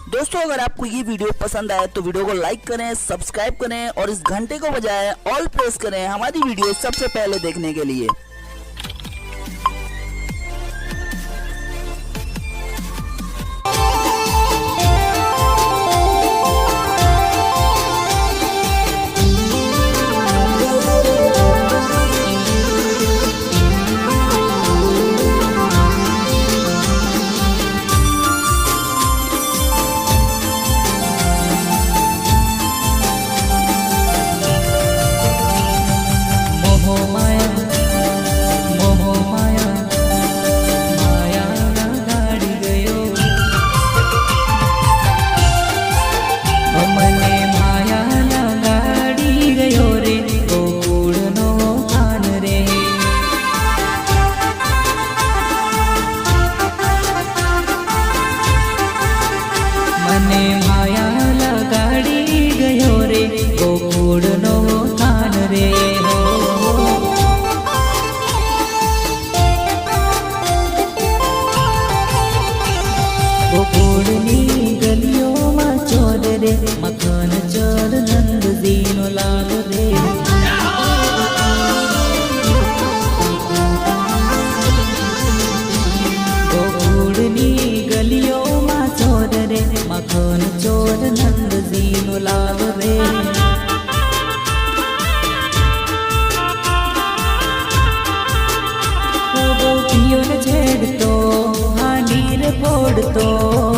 दोस्तों अगर आपको ये वीडियो पसंद आए तो वीडियो को लाइक करें, सब्सक्राइब करें और इस घंटे को बजाएं ऑल प्रेस करें हमारी वीडियो सबसे पहले देखने के लिए। मखन चोर नंद दीनो लाग रे गोकुड़नी गलियों में चोर रे मखन चोर नंद दीनो लाग रे गोपियों ने छेड़तो हांडी रे फोड़तो